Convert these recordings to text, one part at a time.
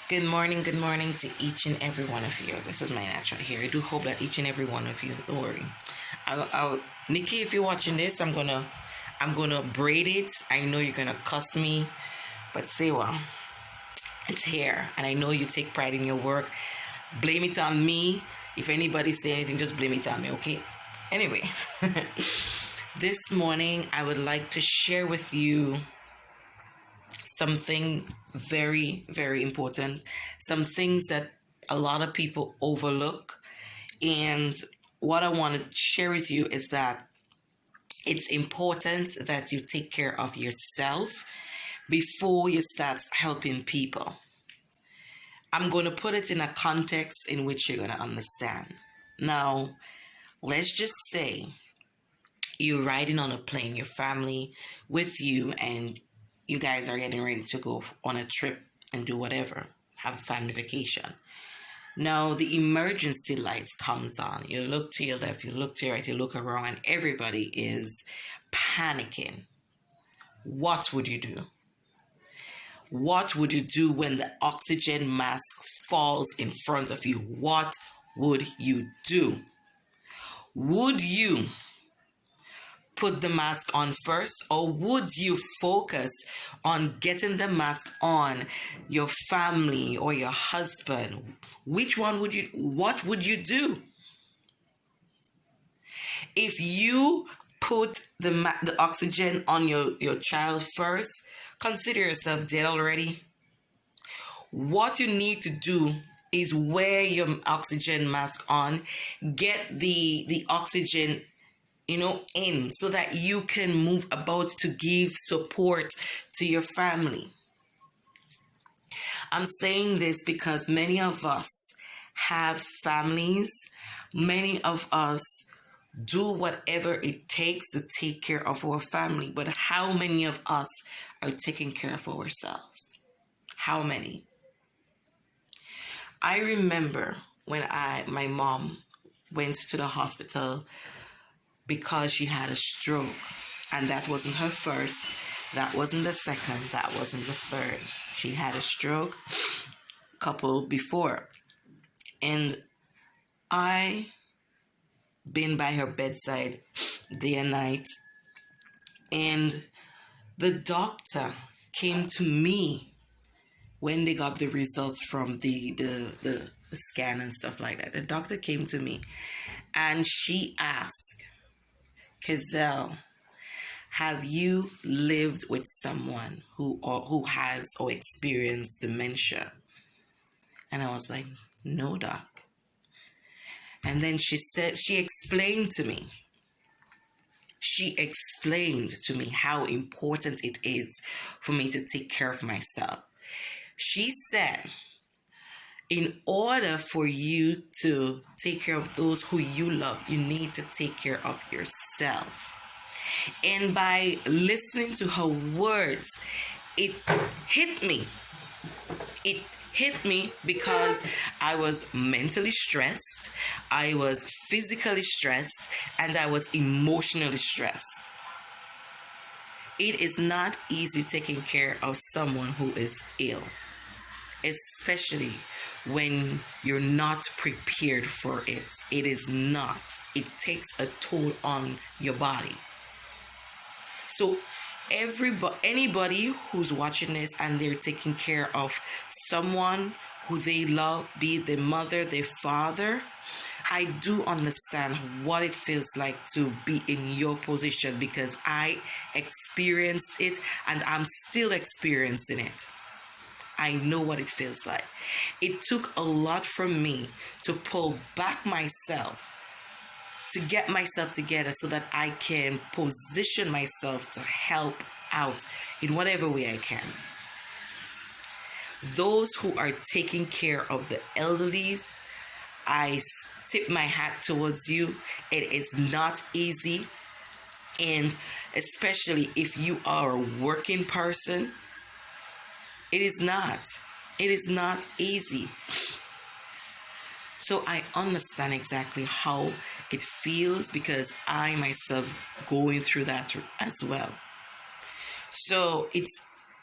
Good morning to each and every one of you. This is my natural here. I do hope that each and every one of you, don't worry. Nikki, if you're watching this, I'm gonna braid it. I know you're gonna cuss me, but say well, it's here, and I know you take pride in your work. Blame it on me. If anybody say anything, just blame it on me, okay? Anyway, this morning I would like to share with you something very, very important, some things that a lot of people overlook. And what I want to share with you is that it's important that you take care of yourself before you start helping people. I'm going to put it in a context in which you're going to understand. Now, let's just say you're riding on a plane, your family with you, and you guys are getting ready to go on a trip and do whatever, have a family vacation. Now the emergency lights comes on. You look to your left, you look to your right, you look around, and everybody is panicking. What would you do? What would you do when the oxygen mask falls in front of you? What would you do? Would you put the mask on first, or would you focus on getting the mask on your family or your husband? What would you do? If you put the oxygen on your child first, consider yourself dead already. What you need to do is wear your oxygen mask on, get the oxygen in, so that you can move about to give support to your family. I'm saying this because many of us have families. Many of us do whatever it takes to take care of our family. But how many of us are taking care of ourselves? How many? I remember when my mom went to the hospital because she had a stroke, and that wasn't her first, that wasn't the second, that wasn't the third. She had a stroke a couple before, and I been by her bedside day and night, and the doctor came to me when they got the results from the scan and stuff like that. The doctor came to me and she asked, Kizelle, have you lived with someone who has or experienced dementia? And I was like, no, doc. And then she explained to me how important it is for me to take care of myself. She said, in order for you to take care of those who you love, you need to take care of yourself. And by listening to her words, it hit me. It hit me because I was mentally stressed, I was physically stressed, and I was emotionally stressed. It is not easy taking care of someone who is ill, especially when you're not prepared for it. It is not. It takes a toll on your body. So anybody who's watching this and they're taking care of someone who they love, be it their mother, their father, I do understand what it feels like to be in your position, because I experienced it and I'm still experiencing it. I know what it feels like. It took a lot from me to pull back myself, to get myself together so that I can position myself to help out in whatever way I can. Those who are taking care of the elderly, I tip my hat towards you. It is not easy, and especially if you are a working person, it is not easy. So I understand exactly how it feels, because I myself going through that as well.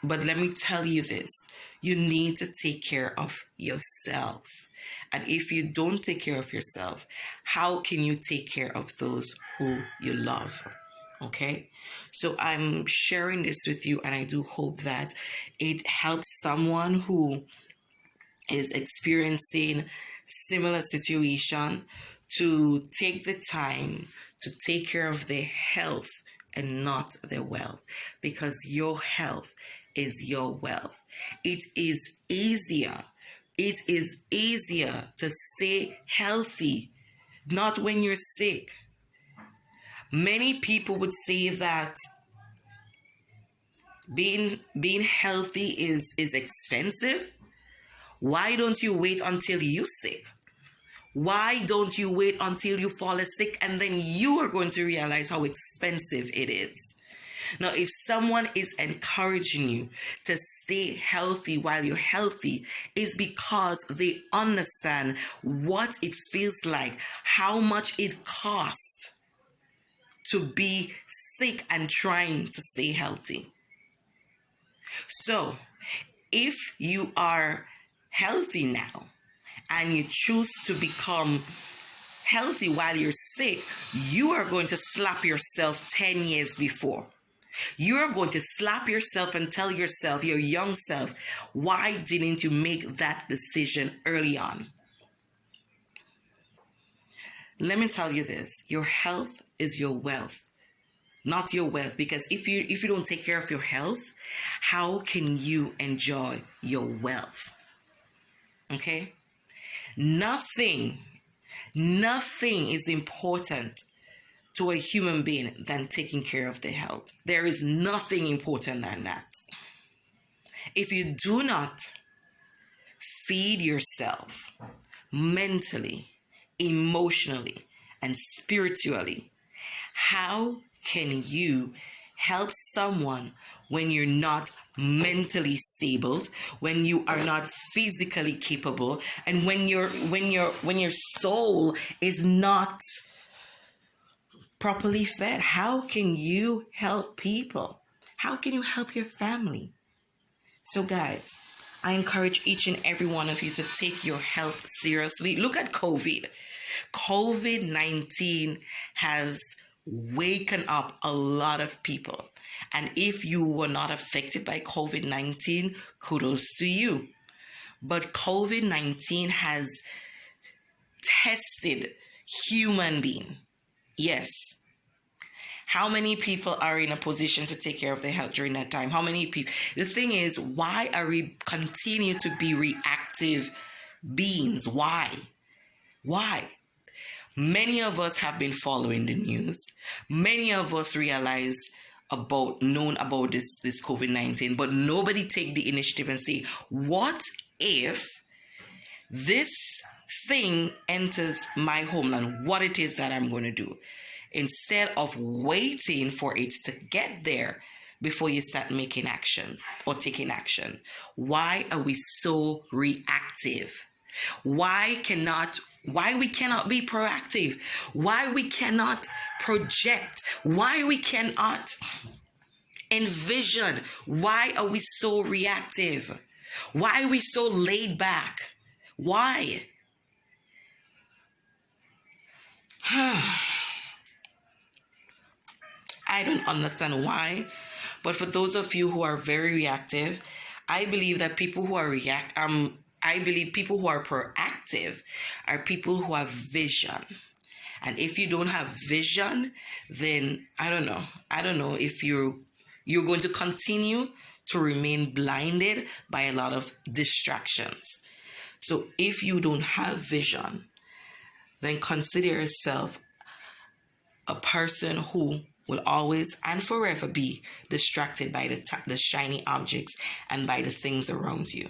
But let me tell you this. you need to take care of yourself. And if you don't take care of yourself, how can you take care of those who you love? Okay, so I'm sharing this with you, and I do hope that it helps someone who is experiencing similar situation to take the time to take care of their health and not their wealth, because your health is your wealth. It is easier to stay healthy, not when you're sick. Many people would say that being healthy is expensive. Why don't you wait until you're sick? Why don't you wait until you fall sick, and then you are going to realize how expensive it is? Now, if someone is encouraging you to stay healthy while you're healthy, it's because they understand what it feels like, how much it costs to be sick and trying to stay healthy. So, if you are healthy now and you choose to become healthy while you're sick, you are going to slap yourself 10 years before. You are going to slap yourself and tell yourself, your young self, why didn't you make that decision early on? Let me tell you this, your health is your wealth, not your wealth. Because if you don't take care of your health, how can you enjoy your wealth? Okay? Nothing is important to a human being than taking care of their health. There is nothing important than that. If you do not feed yourself mentally, emotionally, and spiritually, how can you help someone when you're not mentally stable, when you are not physically capable, and when your soul is not properly fed? How can you help people? How can you help your family? So guys, I encourage each and every one of you to take your health seriously. Look at COVID. COVID-19 has waken up a lot of people. And if you were not affected by COVID-19, kudos to you. But COVID-19 has tested human being. Yes. How many people are in a position to take care of their health during that time? How many people? The thing is, why are we continue to be reactive beings? Why? Many of us have been following the news. Many of us known about this COVID-19, but nobody take the initiative and say, what if this thing enters my homeland? What it is that I'm going to do? Instead of waiting for it to get there before you start making action or taking action. Why are we so reactive? Why we cannot be proactive? Why we cannot project? Why we cannot envision? Why are we so reactive? Why are we so laid back? Why? I don't understand why, but for those of you who are very reactive, I believe that people who are people who are proactive are people who have vision. And if you don't have vision, then I don't know if you're going to continue to remain blinded by a lot of distractions. So if you don't have vision, then consider yourself a person who will always and forever be distracted by the shiny objects and by the things around you.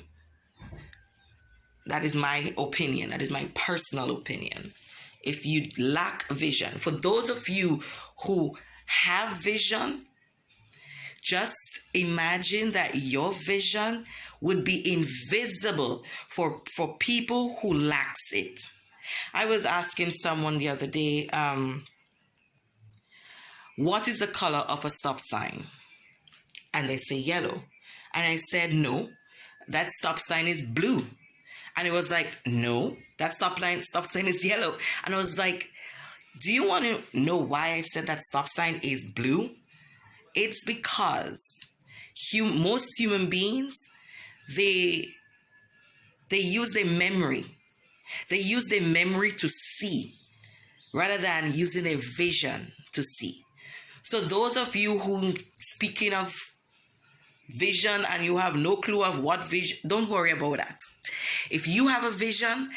That is my opinion. That is my personal opinion. If you lack vision, for those of you who have vision, just imagine that your vision would be invisible for people who lacks it. I was asking someone the other day, what is the color of a stop sign? And they say yellow. And I said, no, that stop sign is blue. And it was like, no, that stop sign is yellow. And I was like, do you want to know why I said that stop sign is blue? It's because most human beings, they use their memory. They use their memory to see rather than using their vision to see. So those of you who, speaking of vision, and you have no clue of what vision, don't worry about that. If you have a vision,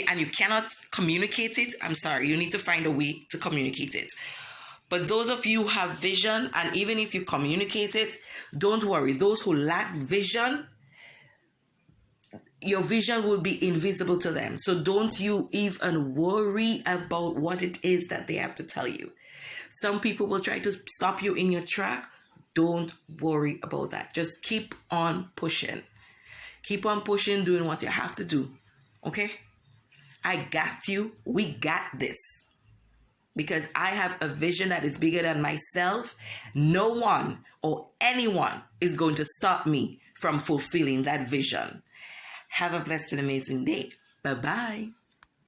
and you cannot communicate it, I'm sorry, you need to find a way to communicate it. But those of you who have vision, and even if you communicate it, don't worry. Those who lack vision, your vision will be invisible to them. So don't you even worry about what it is that they have to tell you. Some people will try to stop you in your track. Don't worry about that. Just keep on pushing. Keep on pushing, doing what you have to do. Okay? I got you. We got this. Because I have a vision that is bigger than myself. No one or anyone is going to stop me from fulfilling that vision. Have a blessed and amazing day. Bye-bye.